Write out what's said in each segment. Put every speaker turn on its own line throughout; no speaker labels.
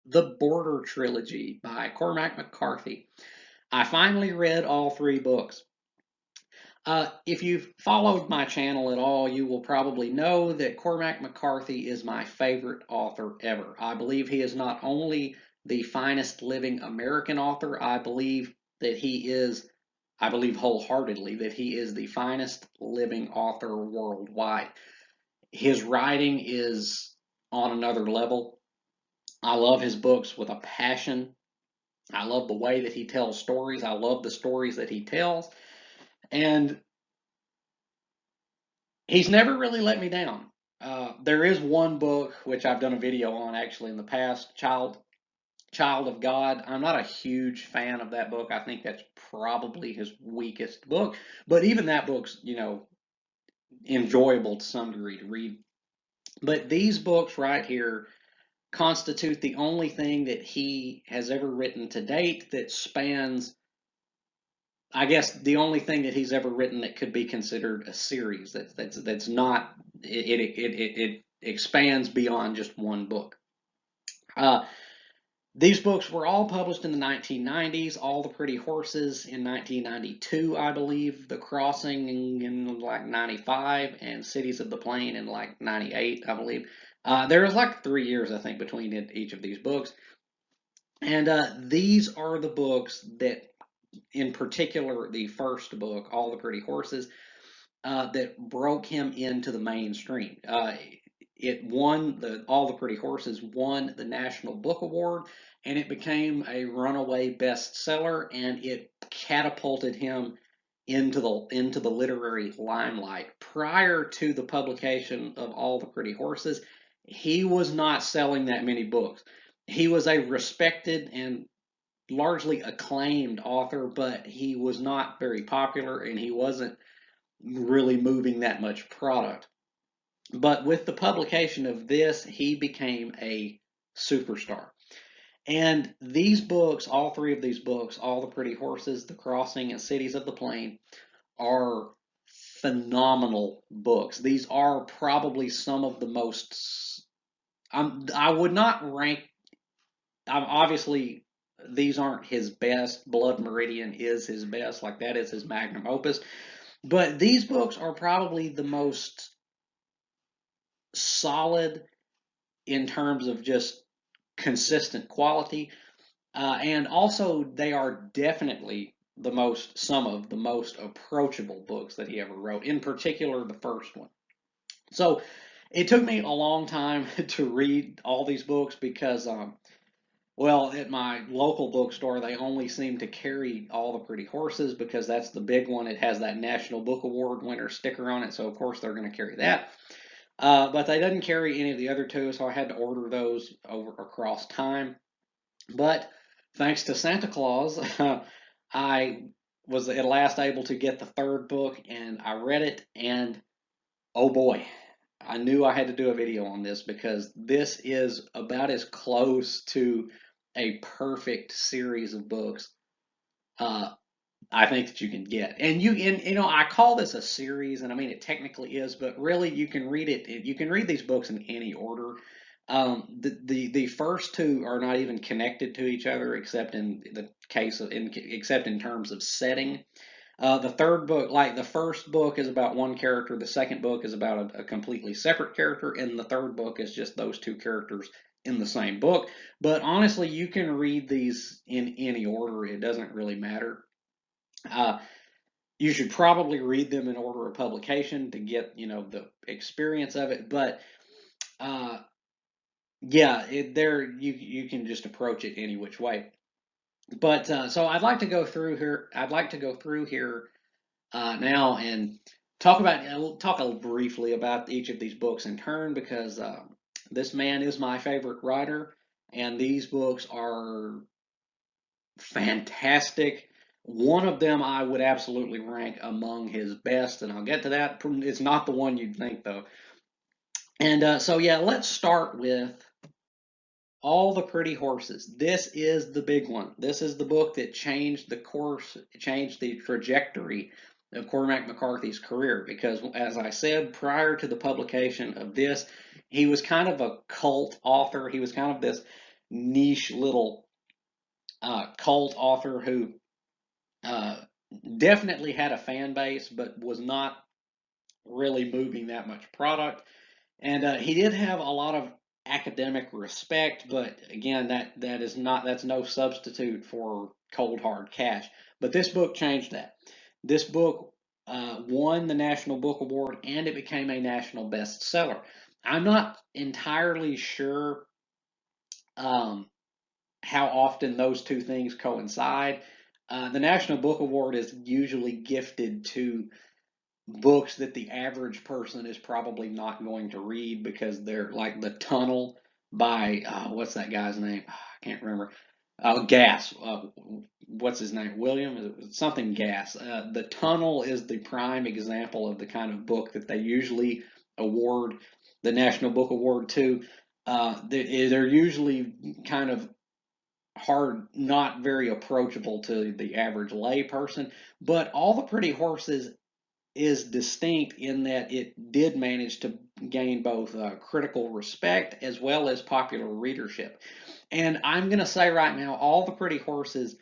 The Border Trilogy by Cormac McCarthy. I finally read all three books. If you've followed my channel at all, you will probably know that Cormac McCarthy is my favorite author ever. I believe he is not only the finest living American author, I believe wholeheartedly that he is the finest living author worldwide. His writing is on another level. I love his books with a passion. I love the way that he tells stories. I love the stories that he tells. And he's never really let me down. There is one book which I've done a video on actually in the past, Child of God. I'm not a huge fan of that book. I think that's probably his weakest book. But even that book's, enjoyable to some degree to read. But these books right here constitute the only thing that he has ever written to date that spans, I guess, the only thing that he's ever written that could be considered a series. That's not it expands beyond just one book. Uh, these books were all published in the 1990s. All the Pretty Horses in 1992, I believe. The Crossing in like 95, and Cities of the Plain in like 98, I believe. There was like 3 years, I think, between each of these books. And these are the books that, in particular, the first book, All the Pretty Horses, that broke him into the mainstream. It won All the Pretty Horses won the National Book Award, and it became a runaway bestseller, and it catapulted him into the literary limelight. Prior to the publication of All the Pretty Horses, he was not selling that many books. He was a respected and largely acclaimed author, but he was not very popular and he wasn't really moving that much product. But with the publication of this, he became a superstar. And these books, all three of these books, All the Pretty Horses, The Crossing, and Cities of the Plain, are phenomenal books. These are probably some of the most. I would not rank. Obviously, these aren't his best. Blood Meridian is his best. Like, that is his magnum opus. But these books are probably the most solid in terms of just consistent quality. And also, they are definitely some of the most approachable books that he ever wrote, in particular, the first one. So it took me a long time to read all these books because, well, at my local bookstore, they only seem to carry All the Pretty Horses because that's the big one. It has that National Book Award winner sticker on it, so of course they're going to carry that. But they didn't carry any of the other two, so I had to order those over across time. But thanks to Santa Claus, I was at last able to get the third book, and I read it, and oh boy, I knew I had to do a video on this because this is about as close to a perfect series of books uh, I think that you can get. And I call this a series, and I mean it technically is, but really you can read it. You can read these books in any order. The first two are not even connected to each other, except in the case of except in terms of setting. The third book, like the first book, is about one character. The second book is about a completely separate character, and the third book is just those two characters in the same book. But honestly, you can read these in any order. It doesn't really matter. Uh, you should probably read them in order of publication to get the experience of it. But uh, yeah, you can just approach it any which way. But so I'd like to go through here. I'd like to go through here now and talk briefly about each of these books in turn because this man is my favorite writer, and these books are fantastic. One of them I would absolutely rank among his best, and I'll get to that. It's not the one you'd think, though. And so, yeah, let's start with All the Pretty Horses. This is the big one. This is the book that changed the course, changed the trajectory of Cormac McCarthy's career. Because, as I said, prior to the publication of this, he was kind of a cult author. He was kind of this niche little cult author who uh, definitely had a fan base, but was not really moving that much product. And he did have a lot of academic respect, but again, that's no substitute for cold hard cash. But this book changed that. This book won the National Book Award, and it became a national bestseller. I'm not entirely sure um, how often those two things coincide. The National Book Award is usually gifted to books that the average person is probably not going to read because they're like The Tunnel by what's that guy's name? I can't remember. Gass. What's his name? William? Is it something Gass. The Tunnel is the prime example of the kind of book that they usually award the National Book Award to. They're usually kind of hard, not very approachable to the average lay person. But All the Pretty Horses is distinct in that it did manage to gain both critical respect as well as popular readership. And I'm going to say right now, All the Pretty Horses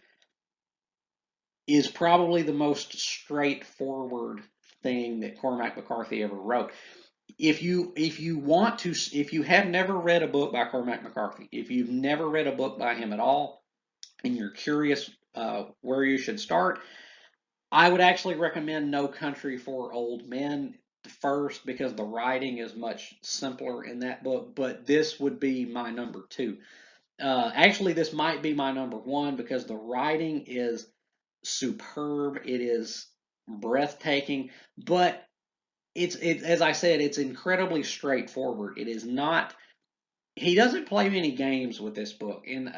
is probably the most straightforward thing that Cormac McCarthy ever wrote. If you have never read a book by Cormac McCarthy, if you've never read a book by him at all, and you're curious where you should start, I would actually recommend No Country for Old Men first because the writing is much simpler in that book, but this would be my number two. Actually, this might be my number one because the writing is superb. It is breathtaking, but as I said, it's incredibly straightforward. It is not. He doesn't play many games with this book, and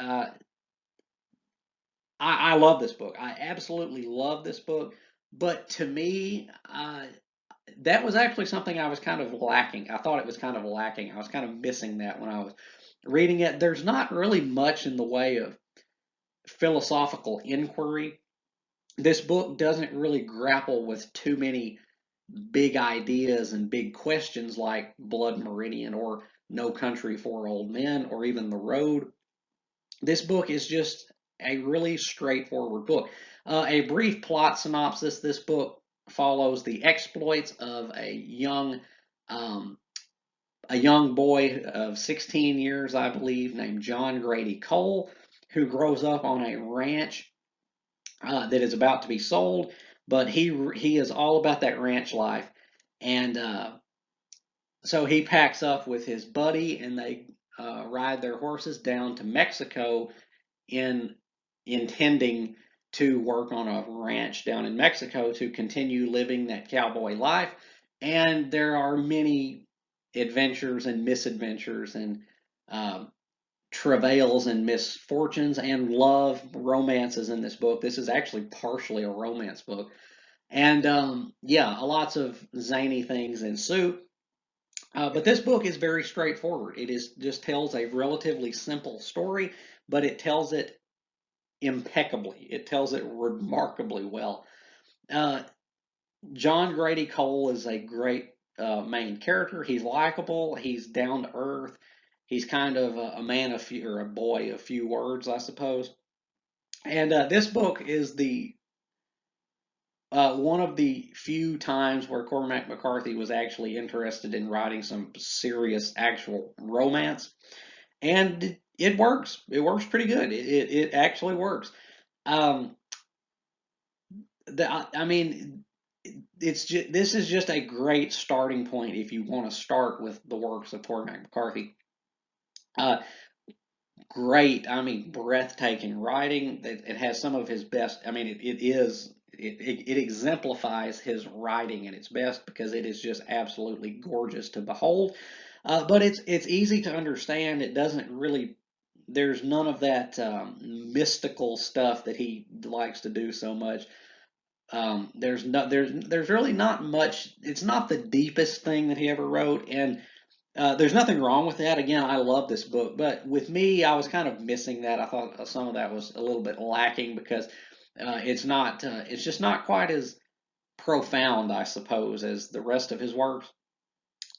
I love this book. I absolutely love this book. But to me, that was actually something I was kind of lacking. I thought it was kind of lacking. I was kind of missing that when I was reading it. There's not really much in the way of philosophical inquiry. This book doesn't really grapple with too many big ideas and big questions like Blood Meridian or No Country for Old Men or even The Road. This book is just a really straightforward book. A brief plot synopsis: this book follows the exploits of um, a young boy of 16 years, I believe, named John Grady Cole, who grows up on a ranch that is about to be sold. But he is all about that ranch life, and so he packs up with his buddy, and they ride their horses down to Mexico in intending to work on a ranch down in Mexico to continue living that cowboy life. And there are many adventures and misadventures and um, travails and misfortunes and love romances in this book. This is actually partially a romance book. And yeah, lots of zany things ensue. But this book is very straightforward. It is just tells a relatively simple story, but it tells it impeccably. It tells it remarkably well. Uh, John Grady Cole is a great main character. He's likable. He's down to earth. He's kind of a man of few, or a boy of few words, I suppose. And this book is the one of the few times where Cormac McCarthy was actually interested in writing some serious, actual romance, and it works. It works pretty good. It actually works. Um, I mean, this is just a great starting point if you want to start with the works of Cormac McCarthy. Uh, Great, I mean, breathtaking writing. It has some of his best. I mean, it exemplifies his writing at its best because it is just absolutely gorgeous to behold. But it's easy to understand. It doesn't really. There's none of that mystical stuff that he likes to do so much. There's really not much. It's not the deepest thing that he ever wrote, and there's nothing wrong with that. Again, I love this book, but with me, I was kind of missing that. I thought some of that was a little bit lacking because it's not. It's just not quite as profound, I suppose, as the rest of his works.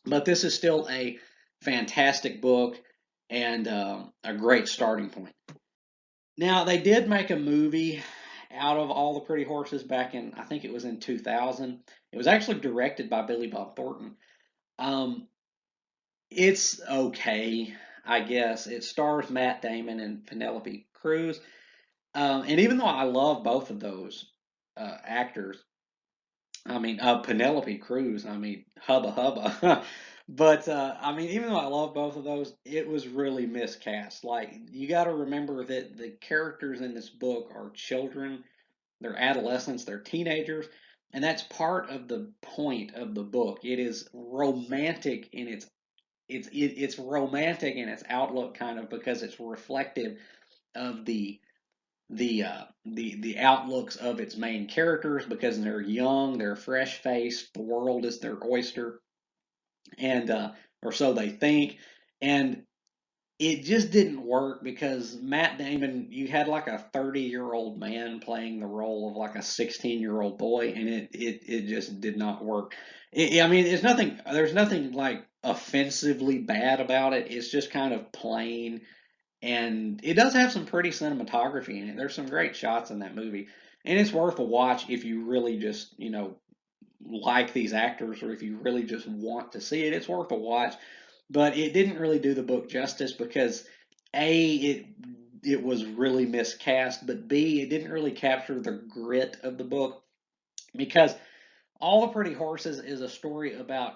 But this is still a fantastic book, and a great starting point. Now, they did make a movie out of All the Pretty Horses back in, I think it was in 2000. It was actually directed by Billy Bob Thornton. Um, it's okay, I guess. It stars Matt Damon and Penelope Cruz. And even though I love both of those actors, I mean, Penelope Cruz, I mean, hubba hubba. But I mean, even though I love both of those, it was really miscast. Like, you got to remember that the characters in this book are children, they're adolescents, they're teenagers, and that's part of the point of the book. It is romantic in it's romantic in its outlook, kind of, because it's reflective of the outlooks of its main characters, because they're young, they're fresh faced, the world is their oyster, and or so they think, and it just didn't work because Matt Damon, you had like a 30-year-old man playing the role of like a 16-year-old boy, and it just did not work. I mean, there's nothing like offensively bad about it. It's just kind of plain, and it does have some pretty cinematography in it. There's some great shots in that movie, and it's worth a watch if you really just, like these actors, or if you really just want to see it. It's worth a watch, but it didn't really do the book justice because it was really miscast, but B, it didn't really capture the grit of the book, because All the Pretty Horses is a story about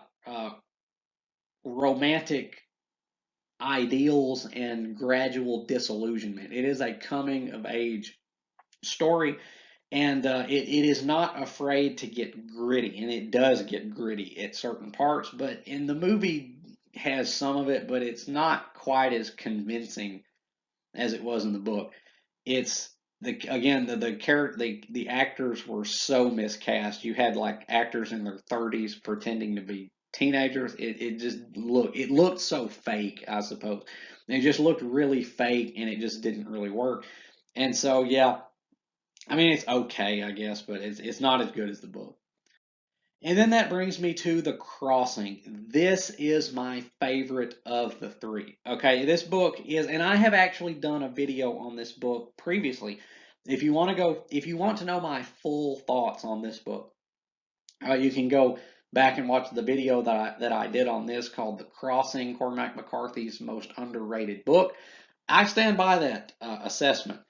romantic ideals and gradual disillusionment. It is a coming of age story, and it is not afraid to get gritty, and it does get gritty at certain parts. But in the movie, has some of it, but it's not quite as convincing as it was in the book. It's the actors were so miscast. You had like actors in their 30s pretending to be teenagers. It looked so fake, I suppose. It just looked really fake, and it just didn't really work. And so, yeah, I mean, it's okay, I guess, but it's not as good as the book. And then that brings me to The Crossing. This is my favorite of the three. Okay, this book is, and I have actually done a video on this book previously. If you want to know my full thoughts on this book, you can go back and watch the video that I did on this, called The Crossing, Cormac McCarthy's most underrated book. I stand by that assessment.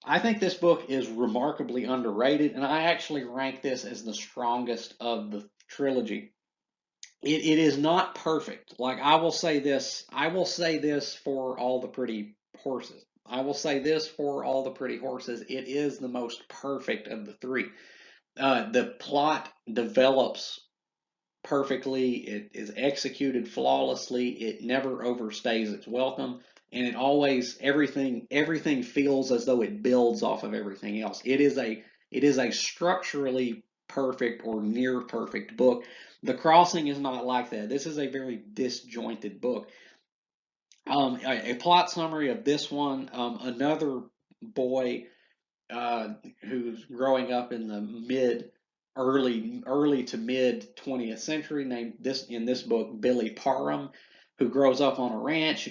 I think this book is remarkably underrated, and I actually rank this as the strongest of the trilogy. It is not perfect. Like, I will say this for All the Pretty Horses. I will say this for All the Pretty Horses. It is the most perfect of the three. The plot develops perfectly. It is executed flawlessly. It never overstays its welcome, and everything feels as though it builds off of everything else. It is a structurally perfect or near perfect book. The Crossing is not like that. This is a very disjointed book. A plot summary of this one: another boy uh, who's growing up in the early to mid 20th century, named this in this book Billy Parham, who grows up on a ranch,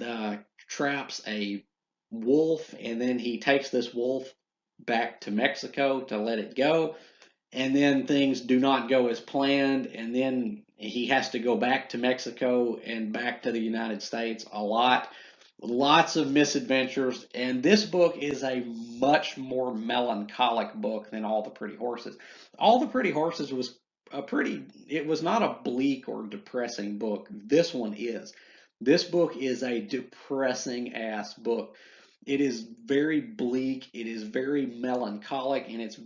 uh, traps a wolf, and then he takes this wolf back to Mexico to let it go, and then things do not go as planned, and then he has to go back to Mexico and back to the United States a lot. Lots of misadventures, and this book is a much more melancholic book than All the Pretty Horses. All the Pretty Horses was it was not a bleak or depressing book. This one is. This book is a depressing ass book. It is very bleak. It is very melancholic, and it's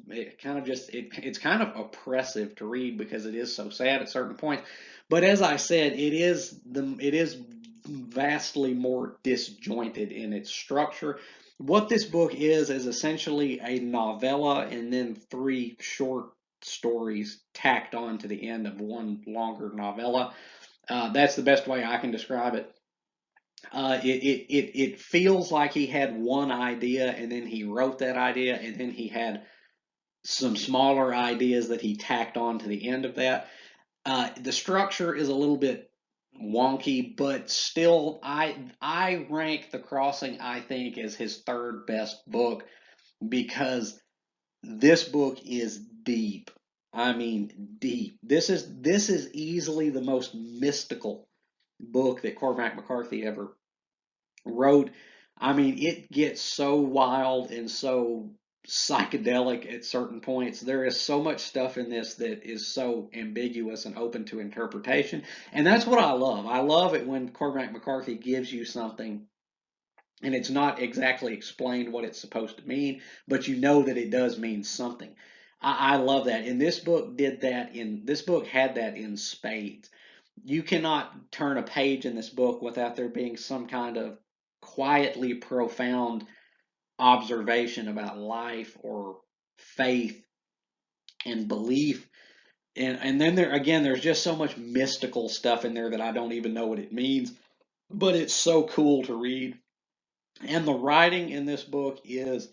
kind of oppressive to read because it is so sad at certain points. But as I said, it is vastly more disjointed in its structure. What this book is essentially a novella and then three short stories tacked on to the end of one longer novella. That's the best way I can describe it. It feels like he had one idea, and then he wrote that idea, and then he had some smaller ideas that he tacked on to the end of that. The structure is a little bit wonky, but still, I rank The Crossing, I think, as his third best book because this book is deep. I mean, deep. This is easily the most mystical book that Cormac McCarthy ever wrote. I mean, it gets so wild and so psychedelic at certain points. There is so much stuff in this that is so ambiguous and open to interpretation. And that's what I love. I love it when Cormac McCarthy gives you something and it's not exactly explained what it's supposed to mean, but you know that it does mean something. I love that. And this book had that in spades. You cannot turn a page in this book without there being some kind of quietly profound observation about life or faith and belief. And then there again, there's just so much mystical stuff in there that I don't even know what it means, but it's so cool to read. And the writing in this book is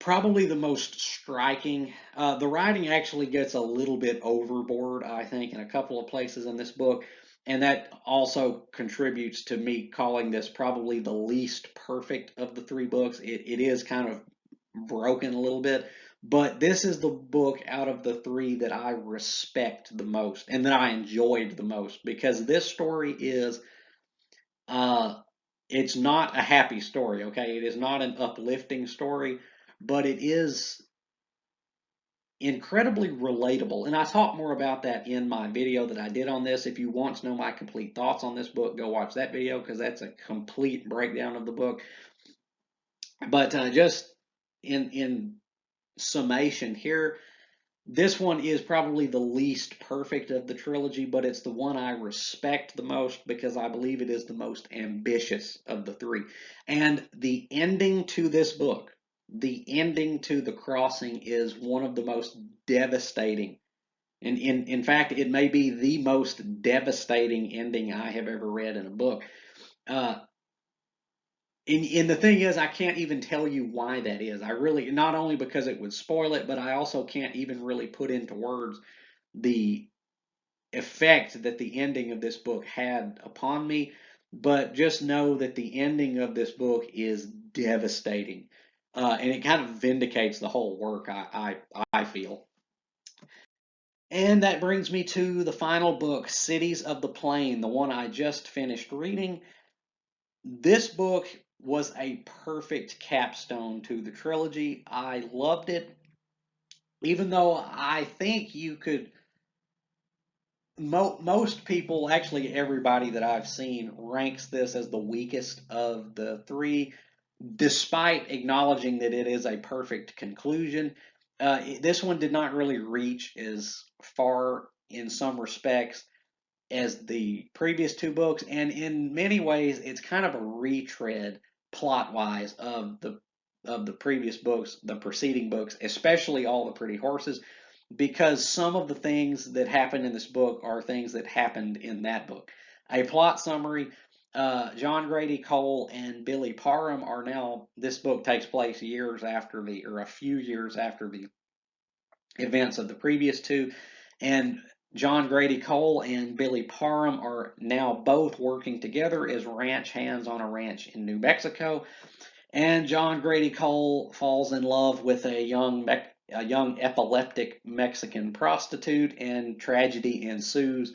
probably the most striking. The writing actually gets a little bit overboard, I think, in a couple of places in this book. And that also contributes to me calling this probably the least perfect of the three books. It is kind of broken a little bit, but this is the book out of the three that I respect the most and that I enjoyed the most because this story is uh, it's not a happy story, okay? It is not an uplifting story, but it is incredibly relatable. And I talk more about that in my video that I did on this. If you want to know my complete thoughts on this book, go watch that video because that's a complete breakdown of the book. But just in summation here, this one is probably the least perfect of the trilogy, but it's the one I respect the most because I believe it is the most ambitious of the three. And the ending to this book, the ending to The Crossing, is one of the most devastating. And in fact, it may be the most devastating ending I have ever read in a book. Uh, and the thing is, I can't even tell you why that is. I really, not only because it would spoil it, but I also can't even really put into words the effect that the ending of this book had upon me. But just know that the ending of this book is devastating. And it kind of vindicates the whole work, I feel. And that brings me to the final book, Cities of the Plain, the one I just finished reading. This book was a perfect capstone to the trilogy. I loved it, even though I think you could. Most people, actually everybody that I've seen, ranks this as the weakest of the three, despite acknowledging that it is a perfect conclusion. This one did not really reach as far in some respects as the previous two books, and in many ways, it's kind of a retread plot wise of the previous books, the preceding books, especially All the Pretty Horses, because some of the things that happen in this book are things that happened in that book. A plot summary. John Grady Cole and Billy Parham are now. This book takes place a few years after the events of the previous two, and John Grady Cole and Billy Parham are now both working together as ranch hands on a ranch in New Mexico. And John Grady Cole falls in love with a young epileptic Mexican prostitute, and tragedy ensues.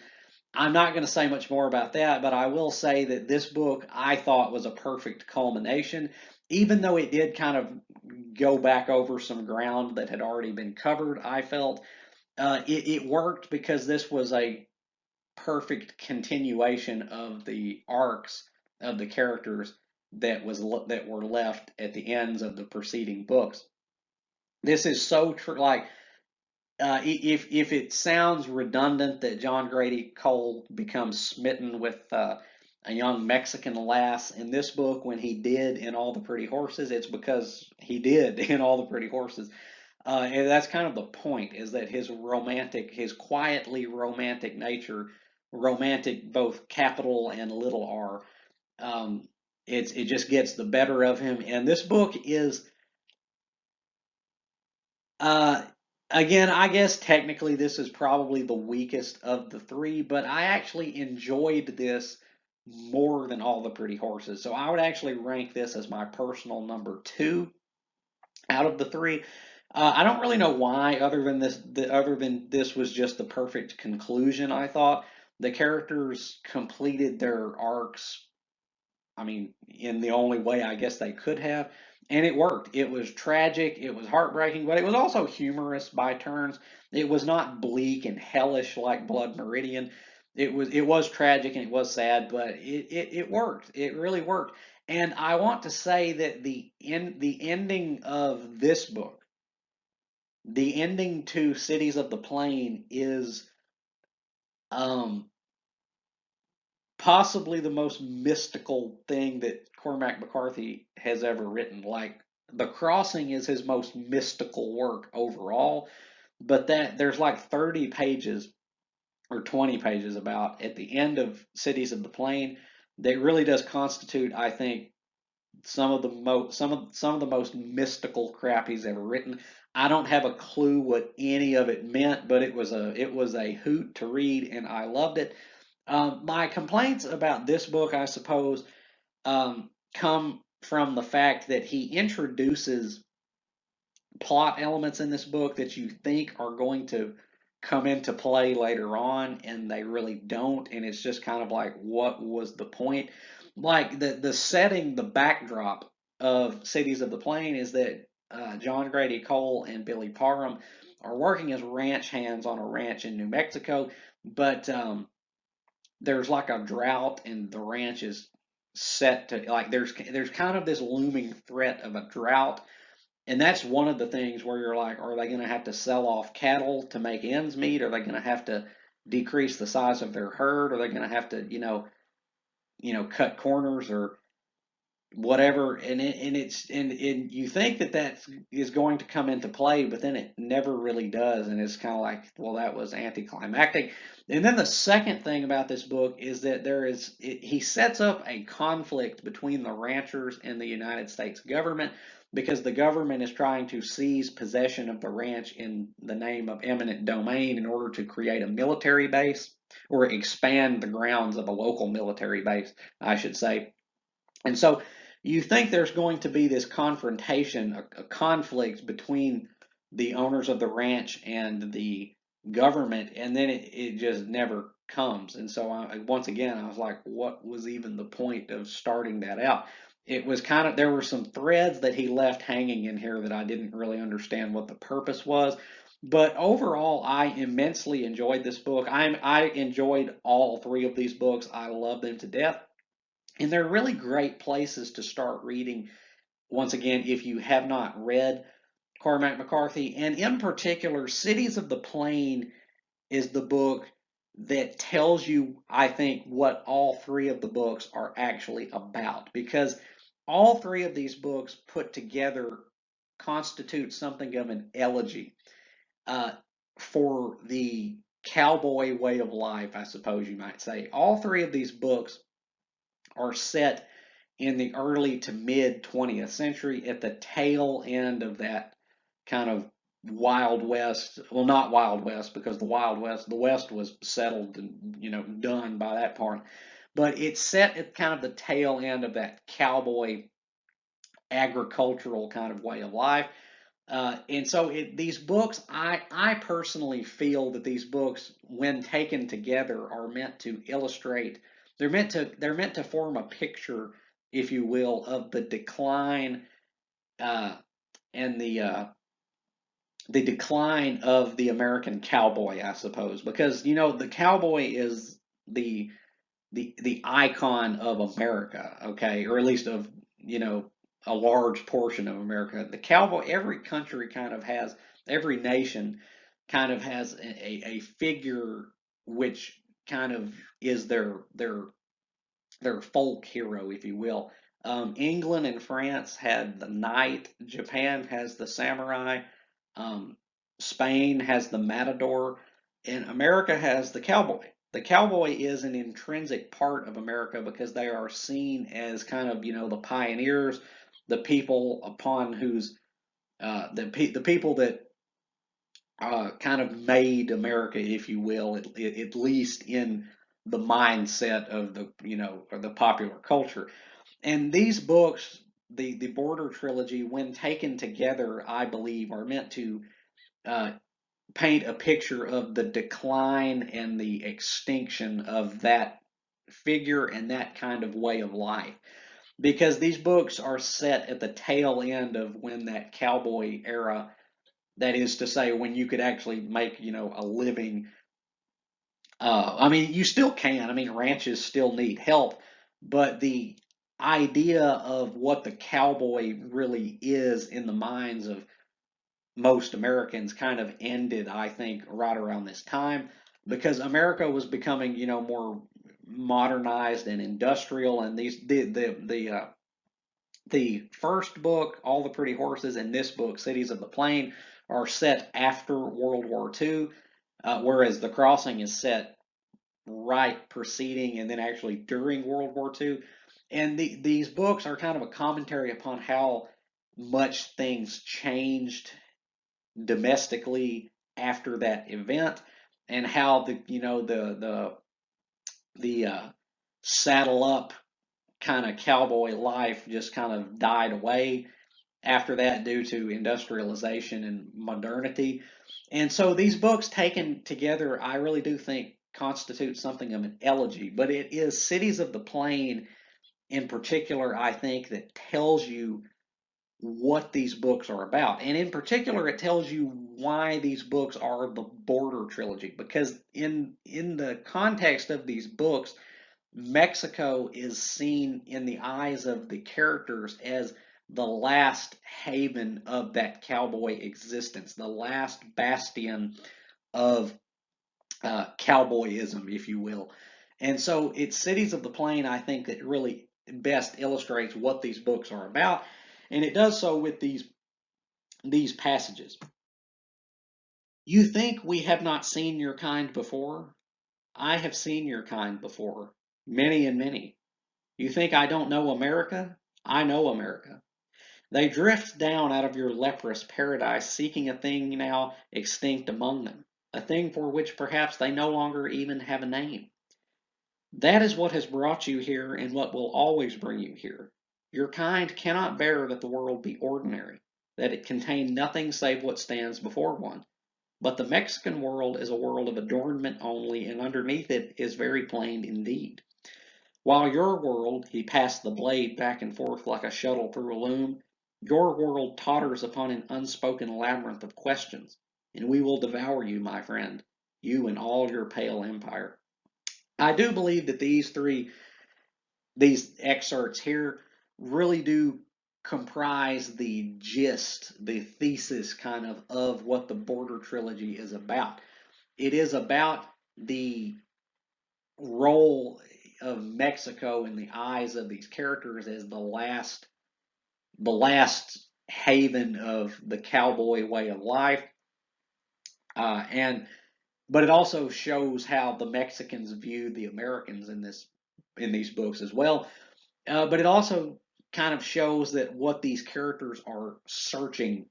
I'm not going to say much more about that, but I will say that this book I thought was a perfect culmination, even though it did kind of go back over some ground that had already been covered. I felt it worked because this was a perfect continuation of the arcs of the characters that were left at the ends of the preceding books. This is so true. Like if it sounds redundant that John Grady Cole becomes smitten with a young Mexican lass in this book when he did in All the Pretty Horses, it's because he did in All the Pretty Horses. And that's kind of the point, is that his quietly romantic nature, romantic both capital and little r, um, it just gets the better of him. And this book is, uh, Again, I guess technically this is probably the weakest of the three, but I actually enjoyed this more than All the Pretty Horses. So I would actually rank this as my personal number two out of the three. I don't really know why, other than this was just the perfect conclusion. I thought the characters completed their arcs, I mean, in the only way I guess they could have. And it worked. It was tragic, it was heartbreaking, but it was also humorous by turns. It was not bleak and hellish like Blood Meridian. It was tragic and it was sad, but it worked. It really worked. And I want to say that the ending of this book, the ending to Cities of the Plain is um possibly the most mystical thing that Cormac McCarthy has ever written. Like The Crossing is his most mystical work overall, but that there's like 30 pages or 20 pages about at the end of Cities of the Plain that really does constitute, I think, some of the most mystical crap he's ever written. I don't have a clue what any of it meant, but it was a hoot to read, and I loved it. My complaints about this book, I suppose, come from the fact that he introduces plot elements in this book that you think are going to come into play later on, and they really don't. And it's just kind of like, what was the point? Like the setting, the backdrop of Cities of the Plain is that John Grady Cole and Billy Parham are working as ranch hands on a ranch in New Mexico, but there's like a drought and the ranch is set to like there's kind of this looming threat of a drought, and that's one of the things where you're like, are they going to have to sell off cattle to make ends meet? Are they going to have to decrease the size of their herd? Are they going to have to cut corners or whatever? And you think that that is going to come into play, but then it never really does, and it's kind of like, well, that was anticlimactic. And then the second thing about this book is that he sets up a conflict between the ranchers and the United States government, because the government is trying to seize possession of the ranch in the name of eminent domain in order to create a military base, or expand the grounds of a local military base, I should say. And so you think there's going to be this confrontation, a conflict between the owners of the ranch and the government, and then it just never comes. And so once again, I was like, what was even the point of starting that out? It was kind of, there were some threads that he left hanging in here that I didn't really understand what the purpose was. But overall, I immensely enjoyed this book. I enjoyed all three of these books. I love them to death. And they're really great places to start reading, once again, if you have not read Cormac McCarthy. And in particular, Cities of the Plain is the book that tells you, I think, what all three of the books are actually about. Because all three of these books put together constitute something of an elegy uh, for the cowboy way of life, I suppose you might say. All three of these books are set in the early to mid 20th century at the tail end of that kind of Wild West. Well, not Wild West, because the West was settled and done by that point. But it's set at kind of the tail end of that cowboy agricultural kind of way of life. And so these books, I personally feel that these books, when taken together, are meant to illustrate. They're meant to form a picture, if you will, of the decline uh, and the decline of the American cowboy, I suppose, because the cowboy is the icon of America, okay, or at least of a large portion of America. The cowboy, every nation kind of has a figure which kind of is their folk hero, if you will. England and France had the knight. Japan has the samurai. Um, Spain has the matador, and America has the cowboy. The cowboy is an intrinsic part of America because they are seen as kind of the pioneers, the people upon whose the people that kind of made America, if you will, at least in the mindset of the or the popular culture. And these books, the Border trilogy, when taken together, I believe, are meant to uh, paint a picture of the decline and the extinction of that figure and that kind of way of life. Because these books are set at the tail end of when that cowboy era, that is to say, when you could actually make, a living. I mean, you still can. I mean, ranches still need help, but the idea of what the cowboy really is in the minds of most Americans kind of ended, I think, right around this time, because America was becoming, more modernized and industrial, and the first book, All the Pretty Horses, and this book, Cities of the Plain, are set after World War II, whereas The Crossing is set right preceding and then actually during World War II. And these books are kind of a commentary upon how much things changed domestically after that event, and how the saddle up kind of cowboy life just kind of died away after that due to industrialization and modernity. And so these books taken together, I really do think constitute something of an elegy, but it is Cities of the Plain in particular, I think, that tells you what these books are about. And in particular, it tells you why these books are the Border Trilogy, because in the context of these books, Mexico is seen in the eyes of the characters as the last haven of that cowboy existence, the last bastion of cowboyism, if you will. And so it's Cities of the Plain, I think, that really best illustrates what these books are about. And it does so with these passages. You think we have not seen your kind before? I have seen your kind before, many and many. You think I don't know America? I know America. They drift down out of your leprous paradise, seeking a thing now extinct among them, a thing for which perhaps they no longer even have a name. That is what has brought you here and what will always bring you here. Your kind cannot bear that the world be ordinary, that it contain nothing save what stands before one. But the Mexican world is a world of adornment only, and underneath it is very plain indeed. While your world, he passed the blade back and forth like a shuttle through a loom, your world totters upon an unspoken labyrinth of questions, and we will devour you, my friend, you and all your pale empire. I do believe that these excerpts here really do comprise the gist, the thesis kind of what the Border Trilogy is about. It is about the role of Mexico in the eyes of these characters as the last haven of the cowboy way of life, and but it also shows how the Mexicans view the Americans in these books as well. But it also kind of shows that what these characters are searching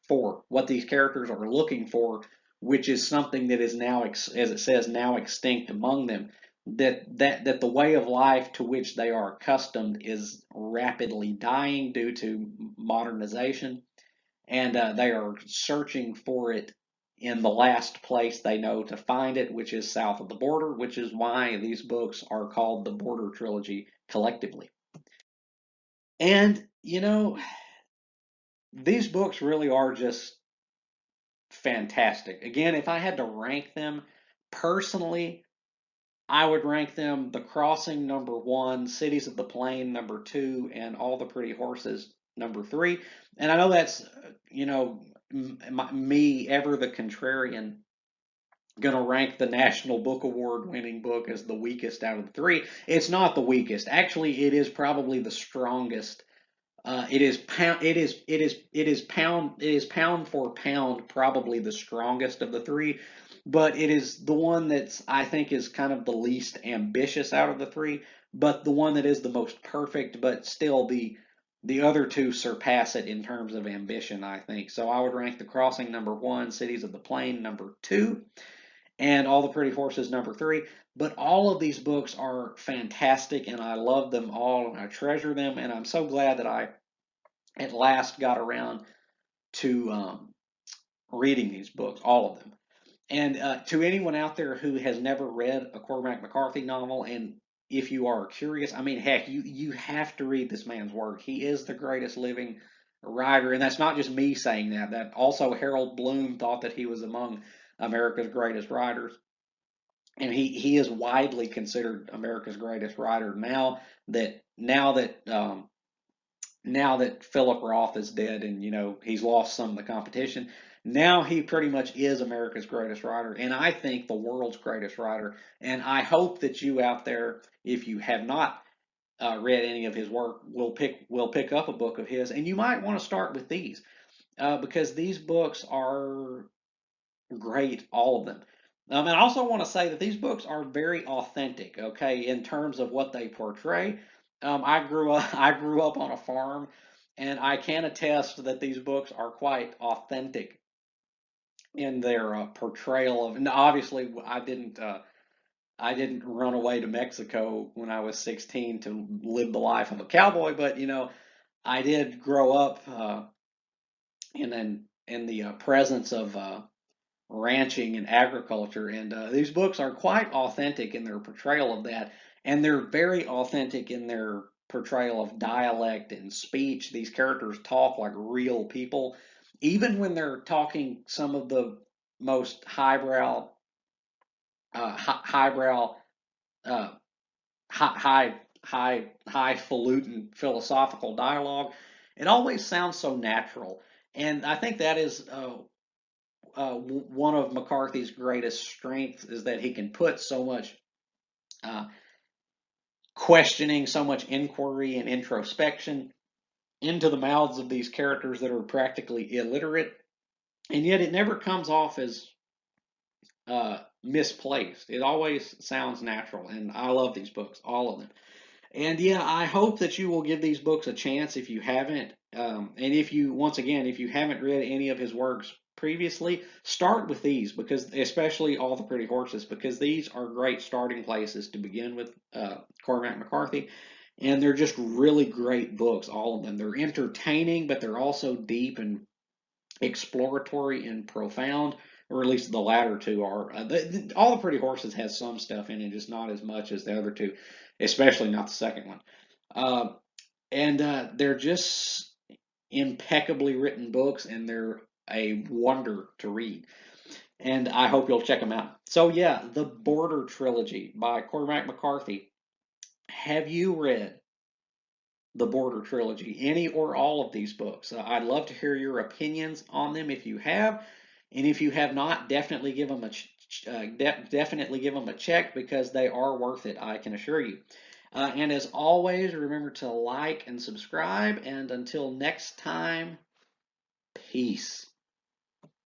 for, what these characters are looking for, which is something that is now, as it says, now extinct among them. That the way of life to which they are accustomed is rapidly dying due to modernization, and they are searching for it in the last place they know to find it, which is south of the border, which is why these books are called the Border Trilogy collectively. And, these books really are just fantastic. Again, if I had to rank them personally, I would rank them The Crossing number one, Cities of the Plain number two, and All the Pretty Horses number three. And I know that's, me, ever the contrarian, going to rank the National Book Award winning book as the weakest out of the three. It's not the weakest. Actually, it is probably the strongest. It is pound. It is pound for pound probably the strongest of the three, but it is the one that's, I think, is kind of the least ambitious out of the three, but the one that is the most perfect, but still the other two surpass it in terms of ambition, I think. So I would rank The Crossing number one, Cities of the Plain number two, and All the Pretty Horses number three. But all of these books are fantastic, and I love them all, and I treasure them, and I'm so glad that I at last got around to reading these books, all of them. And to anyone out there who has never read a Cormac McCarthy novel, and if you are curious, I mean, heck, you have to read this man's work. He is the greatest living writer, and that's not just me saying that. That also Harold Bloom thought that he was among America's greatest writers, and he is widely considered America's greatest writer now that Philip Roth is dead and he's lost some of the competition. Now he pretty much is America's greatest writer, and I think the world's greatest writer. And I hope that you out there, if you have not read any of his work, will pick up a book of his, and you might want to start with these because these books are great, all of them. And I also want to say that these books are very authentic, okay, in terms of what they portray. I grew up on a farm, and I can attest that these books are quite authentic in their portrayal of. And obviously, I didn't run away to Mexico when I was 16 to live the life of a cowboy, but I did grow up in the presence of ranching and agriculture. And these books are quite authentic in their portrayal of that, and they're very authentic in their portrayal of dialect and speech. These characters talk like real people, even when they're talking some of the most highbrow, uh, highfalutin philosophical dialogue. It always sounds so natural, and I think that is one of McCarthy's greatest strengths is that he can put so much uh, questioning, so much inquiry and introspection into the mouths of these characters that are practically illiterate, and yet it never comes off as misplaced. It always sounds natural, and I love these books, all of them. And yeah, I hope that you will give these books a chance if you haven't. And if you, once again, if you haven't read any of his works previously, start with these because, especially All the Pretty Horses, because these are great starting places to begin with Cormac McCarthy. And they're just really great books, all of them. They're entertaining, but they're also deep and exploratory and profound, or at least the latter two are. All the Pretty Horses has some stuff in it, just not as much as the other two, especially not the second one. Uh, and they're just impeccably written books, and they're a wonder to read. And I hope you'll check them out. So yeah, the Border Trilogy by Cormac McCarthy. Have you read the Border Trilogy, any or all of these books? I'd love to hear your opinions on them if you have, and if you have not, definitely give them definitely give them a check because they are worth it. I can assure you. And as always, remember to like and subscribe. And until next time, peace.